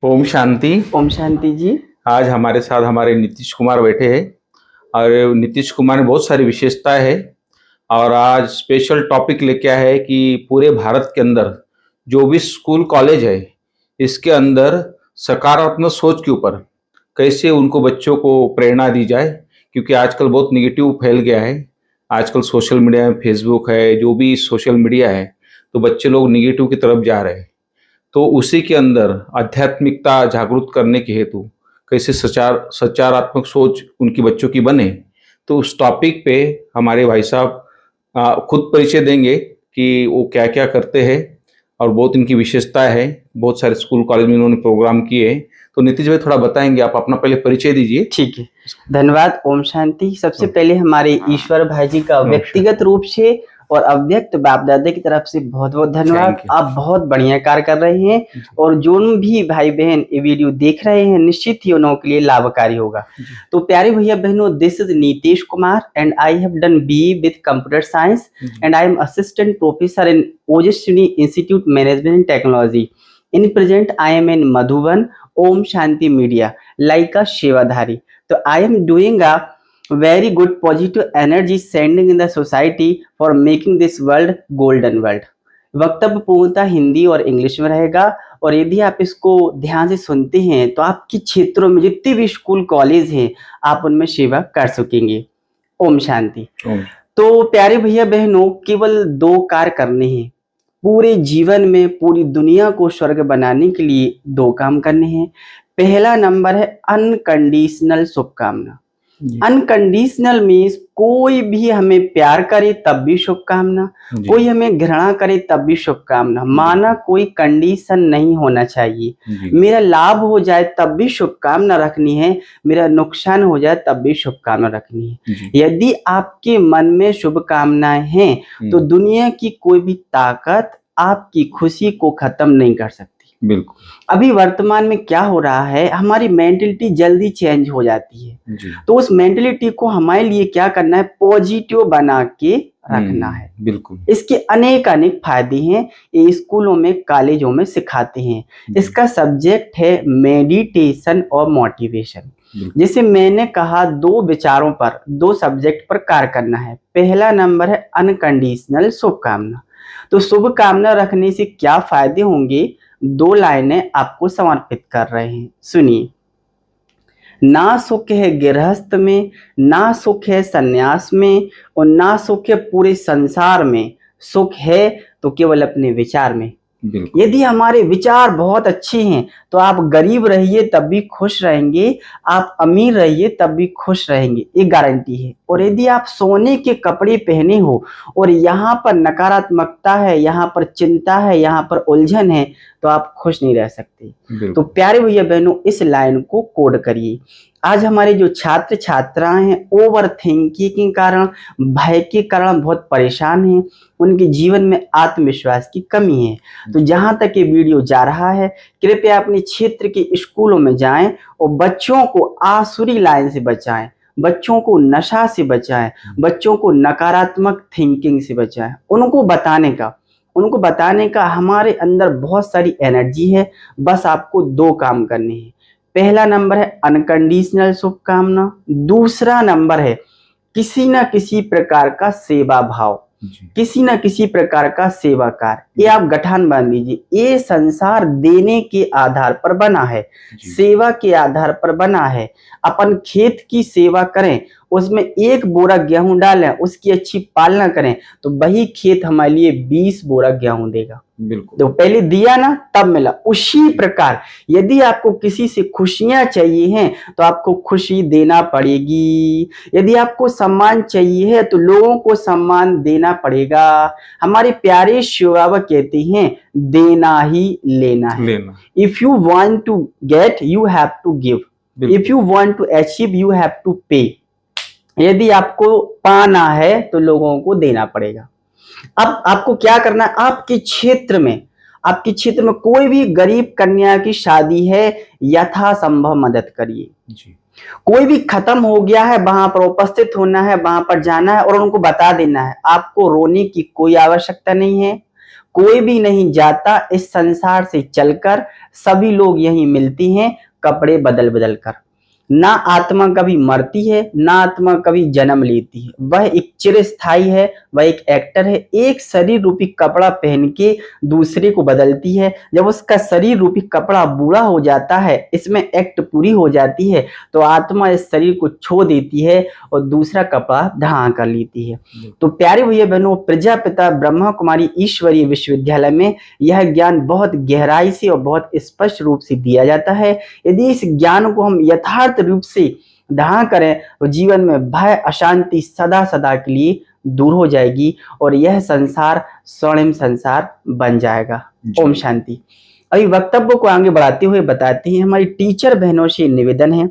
ओम शांति। ओम शांति जी। आज हमारे साथ हमारे नीतीश कुमार बैठे हैं और नीतीश कुमार में बहुत सारी विशेषताएं है और आज स्पेशल टॉपिक लेके आए हैं कि पूरे भारत के अंदर जो भी स्कूल कॉलेज है इसके अंदर सकारात्मक सोच के ऊपर कैसे उनको बच्चों को प्रेरणा दी जाए, क्योंकि आजकल बहुत निगेटिव फैल गया है। आजकल सोशल मीडिया में फेसबुक है, जो भी सोशल मीडिया है, तो बच्चे लोग निगेटिव की तरफ जा रहे हैं। तो उसी के अंदर आध्यात्मिकता जागरूक करने के हेतु कैसे सकारात्मक सोच उनकी बच्चों की बने, तो उस टॉपिक पे हमारे भाई साहब खुद परिचय देंगे कि वो क्या क्या करते हैं और बहुत इनकी विशेषता है। बहुत सारे स्कूल कॉलेज में उन्होंने प्रोग्राम किए। तो नीतीश भाई थोड़ा बताएंगे, आप अपना पहले परिचय दीजिए। ठीक है, धन्यवाद। ओम शांति। सबसे पहले हमारे ईश्वर भाई जी का नमस्कार। व्यक्तिगत रूप से और अव्यक्त बाप दादा की तरफ से बहुत बहुत धन्यवाद। Thank you। आप बहुत बढ़िया कार्य कर रहे हैं और जो भी भाई बहन ये वीडियो देख रहे हैं निश्चित ही उन्हों के लिए लाभकारी होगा। तो प्यारे भैया बहनों, this is Nitish Kumar and I have done BE with computer science and I am assistant professor in Ojaswini Institute Management and Technology. In present I am in Madhuban Om Shanti media like a sevadhari. तो I am doing a very good positive energy sending in the society for making this world golden world। वक्तव्य पूर्णतः हिंदी और English में रहेगा और यदि आप इसको ध्यान से सुनते हैं तो आपके क्षेत्रों में जितने भी स्कूल कॉलेज हैं आप उनमें सेवा कर सकेंगे। ओम शांति। तो प्यारे भैया बहनों, केवल 2 कार्य करने हैं पूरे जीवन में। पूरी दुनिया को स्वर्ग बनाने के लिए 2 काम करने हैं। पहला नंबर है अनकंडीशनल शुभकामना। अनकंडीशनल मीन्स कोई भी हमें प्यार करे तब भी शुभकामना, कोई हमें घृणा करे तब भी शुभकामना। माना कोई कंडीशन नहीं होना चाहिए। मेरा लाभ हो जाए तब भी शुभकामना रखनी है, मेरा नुकसान हो जाए तब भी शुभकामना रखनी है। यदि आपके मन में शुभकामनाएं हैं तो दुनिया की कोई भी ताकत आपकी खुशी को खत्म नहीं कर सकती। बिल्कुल। अभी वर्तमान में क्या हो रहा है, हमारी मेंटलिटी जल्दी चेंज हो जाती है। तो उस मेंटलिटी को हमारे लिए क्या करना है, पॉजिटिव बना के रखना है। बिल्कुल। इसके अनेक फायदे हैं, ये स्कूलों में कॉलेजों में सिखाते हैं। इसका सब्जेक्ट है मेडिटेशन और मोटिवेशन। जैसे मैंने कहा 2 विचारों पर 2 सब्जेक्ट पर कार्य करना है। पहला नंबर है अनकंडीशनल शुभकामना। तो शुभकामना रखने से क्या फायदे होंगे, 2 लाइनें आपको समर्पित कर रहे हैं, सुनिए। ना सुख है गृहस्थ में, ना सुख है सन्यास में और ना सुख है पूरे संसार में। सुख है तो केवल अपने विचार में। यदि हमारे विचार बहुत अच्छे हैं तो आप गरीब रहिए तब भी खुश रहेंगे, आप अमीर रहिए तब भी खुश रहेंगे, ये गारंटी है। और यदि आप सोने के कपड़े पहने हो और यहाँ पर नकारात्मकता है, यहाँ पर चिंता है, यहाँ पर उलझन है, तो आप खुश नहीं रह सकते। तो प्यारे भैया बहनों, इस लाइन को कोड करिए। आज हमारे जो छात्र छात्राएं हैं ओवर थिंकिंग के कारण, भय के कारण बहुत परेशान हैं, उनके जीवन में आत्मविश्वास की कमी है। तो जहां तक ये वीडियो जा रहा है, कृपया अपने क्षेत्र के स्कूलों में जाएं और बच्चों को आसुरी लाइन से बचाएं, बच्चों को नशा से बचाएं, बच्चों को नकारात्मक थिंकिंग से बचाएं। उनको बताने का हमारे अंदर बहुत सारी एनर्जी है, बस आपको 2 काम करने हैं। पहला नंबर है अनकंडीशनल शुभकामना, दूसरा नंबर है किसी ना किसी प्रकार का सेवा भाव, किसी ना किसी प्रकार का सेवा कार्य। ये आप गठान बांध लीजिए, ये संसार देने के आधार पर बना है, सेवा के आधार पर बना है। अपन खेत की सेवा करें, उसमें 1 बोरा गेहूं डालें, उसकी अच्छी पालना करें, तो वही खेत हमारे लिए 20 बोरा गेहूं देगा। बिल्कुल। तो पहले दिया ना तब मिला। उसी प्रकार यदि आपको किसी से खुशियां चाहिए हैं तो आपको खुशी देना पड़ेगी। यदि आपको सम्मान चाहिए है तो लोगों को सम्मान देना पड़ेगा। हमारे प्यारे शिव बाबा कहते हैं देना ही लेना है। If you want to get you have to give, if you want to achieve you have to pay. यदि आपको पाना है तो लोगों को देना पड़ेगा। अब आपको क्या करना है, आपके क्षेत्र में कोई भी गरीब कन्या की शादी है, यथासंभव मदद करिए। कोई भी खत्म हो गया है, वहां पर उपस्थित होना है, वहां पर जाना है और उनको बता देना है। आपको रोने की कोई आवश्यकता नहीं है, कोई भी नहीं जाता इस संसार से चलकर, सभी लोग यहीं मिलती हैं कपड़े बदल बदल कर। ना आत्मा कभी मरती है, ना आत्मा कभी जन्म लेती है, वह एक चिरस्थायी है, वह एक एक्टर है, एक शरीर रूपी कपड़ा पहन के दूसरे को बदलती है। जब उसका शरीर रूपी कपड़ा बूढ़ा हो जाता है, इसमें एक्ट पूरी हो जाती है, तो आत्मा इस शरीर को छोड़ देती है और दूसरा कपड़ा धारण कर लेती है। तो प्यारे भैया बहनों, प्रजापिता ब्रह्मा कुमारी ईश्वरीय विश्वविद्यालय में यह ज्ञान बहुत गहराई से और बहुत स्पष्ट रूप से दिया जाता है। यदि इस ज्ञान को हम यथार्थ रूप से धारण करें तो जीवन में भय अशांति सदा सदा के लिए दूर हो जाएगी और यह संसार स्वर्णिम संसार बन जाएगा। ओम शांति। अभी वक्तव्य को आगे बढ़ाते हुए बताते हैं, हमारी टीचर बहनों से निवेदन है,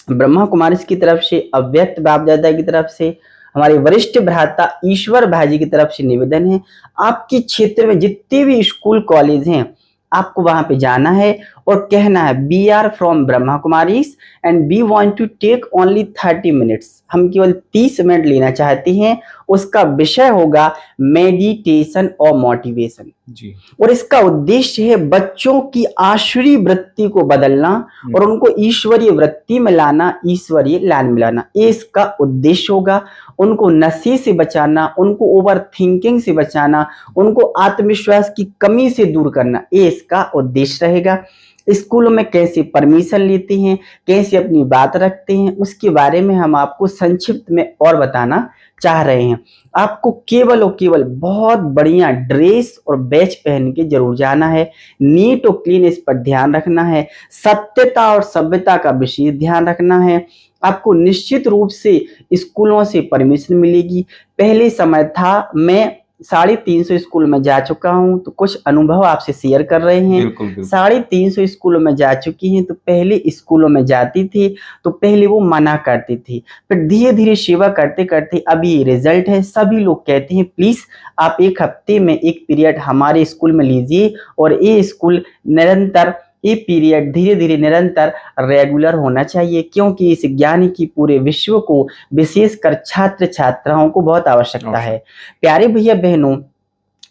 ब्रह्मा कुमारी की तरफ से, अव्यक्त बाप दादा की तरफ से, हमारे वरिष्ठ भ्राता ईश्वर भाई जी की तरफ से निवेदन है, आपके क्षेत्र में जितने भी स्कूल कॉलेज हैं आपको वहां पे जाना है और कहना है we are from Brahma Kumaris and we want to take only 30 minutes. हम केवल 30 मिनट लेना चाहते हैं। उसका विषय होगा मेडिटेशन और मोटिवेशन जी। और इसका उद्देश्य है बच्चों की आसुरी वृत्ति को बदलना और उनको ईश्वरीय वृत्ति में लाना, ईश्वरीय लाइन में लाना। ये इसका उद्देश्य होगा। उनको नशे से बचाना, उनको ओवर थिंकिंग से बचाना, उनको आत्मविश्वास की कमी से दूर करना, ये इसका उद्देश्य रहेगा। स्कूलों में कैसे परमिशन लेते हैं, कैसे अपनी बात रखते हैं, उसके बारे में हम आपको संक्षिप्त में और बताना चाह रहे हैं। आपको केवल और केवल बहुत बढ़िया ड्रेस और बैच पहन के जरूर जाना है। नीट और क्लीन इस पर ध्यान रखना है। सत्यता और सभ्यता का विशेष ध्यान रखना है। आपको निश्चित रूप से स्कूलों से परमिशन मिलेगी। पहले समय था, मैं 350 स्कूल में जा चुका हूं, तो कुछ अनुभव आपसे शेयर कर रहे हैं। 350 स्कूलों में जा चुकी हैं, तो पहले स्कूलों में जाती थी तो पहले वो मना करती थी, फिर धीरे धीरे सेवा करते करते अभी ये रिजल्ट है। सभी लोग कहते हैं प्लीज आप एक हफ्ते में एक पीरियड हमारे स्कूल में लीजिए और ये स्कूल निरंतर, ये पीरियड धीरे धीरे निरंतर रेगुलर होना चाहिए, क्योंकि इस ज्ञान की पूरे विश्व को, विशेषकर छात्र छात्राओं को बहुत आवश्यकता है। प्यारे भैया बहनों,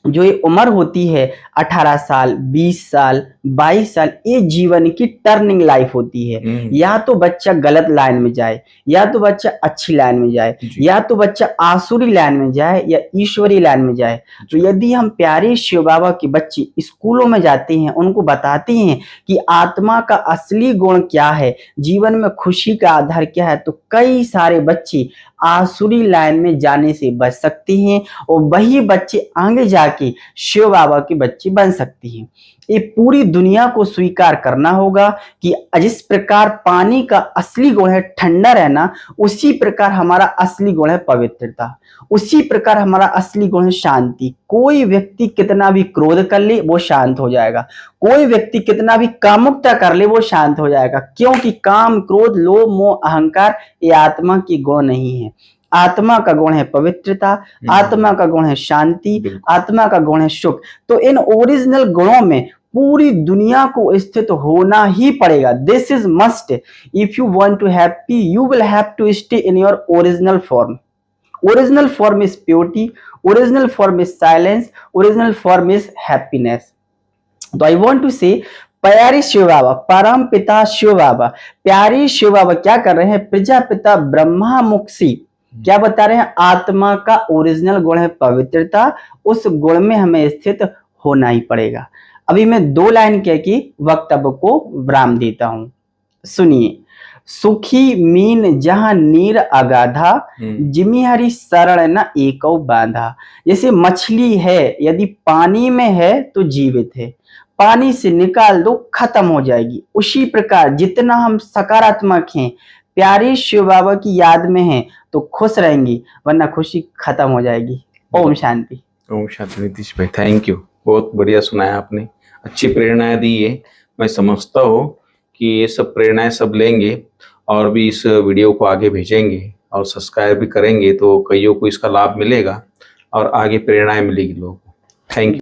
जो ये उम्र होती है 18 साल, 20 साल, 22 साल, ये जीवन की टर्निंग लाइफ होती है। या तो बच्चा गलत लाइन में जाए, या तो बच्चा अच्छी लाइन में जाए, या तो बच्चा आसुरी लाइन में जाए या ईश्वरी लाइन में जाए। तो यदि हम प्यारे शिव बाबा के बच्चे स्कूलों में जाते हैं, उनको बताते हैं कि आत्मा का असली गुण क्या है, जीवन में खुशी का आधार क्या है, तो कई सारे बच्चे आसुरी लाइन में जाने से बच सकते हैं और वही बच्चे आगे जाके शिव बाबा के बच्चे बन सकते हैं। ये पूरी दुनिया को स्वीकार करना होगा कि जिस प्रकार पानी का असली गुण है ठंडा रहना, उसी प्रकार हमारा असली गुण है पवित्रता, उसी प्रकार हमारा असली गुण है शांति। कोई व्यक्ति कितना भी क्रोध कर ले वो शांत हो जाएगा, कोई व्यक्ति कितना भी कामुकता कर ले वो शांत हो जाएगा, क्योंकि काम, क्रोध, लोभ, मोह, अहंकार ये आत्मा की गुण नहीं है। आत्मा का गुण है पवित्रता, आत्मा का गुण है शांति, आत्मा का गुण है सुख। तो इन ओरिजिनल गुणों में पूरी दुनिया को स्थित होना ही पड़ेगा। This is must. If you want to happy you will have to stay in your original form. Original form is purity, original form is silence, original form is happiness. तो आई वांट टू से प्यारे शिव बाबा, परम पिता शिव बाबा, प्यारे शिव बाबा क्या कर रहे हैं, प्रजापिता ब्रह्मा मुख से क्या बता रहे हैं, आत्मा का ओरिजिनल गुण है पवित्रता, उस गुण में हमें स्थित होना ही पड़ेगा। अभी मैं 2 लाइन कह के वक्तव्य को विराम देता हूं, सुनिए। सुखी मीन जहां नीर अगाधा, जिमी हरि शरण न एको बांधा। जैसे मछली है, यदि पानी में है तो जीवित है, पानी से निकाल दो खत्म हो जाएगी। उसी प्रकार जितना हम सकारात्मक हैं, प्यारे शिव बाबा की याद में हैं, तो खुश रहेंगी, वरना खुशी खत्म हो जाएगी। ओम शांति। ओम शांति। नीतीश भाई थैंक यू, बहुत बढ़िया सुनाया आपने, अच्छी प्रेरणाएं दी है। मैं समझता हूँ कि ये सब प्रेरणाएं सब लेंगे और भी इस वीडियो को आगे भेजेंगे और सब्सक्राइब भी करेंगे, तो कईयों को इसका लाभ मिलेगा और आगे प्रेरणाएं मिलेगी लोगों को। Thank you.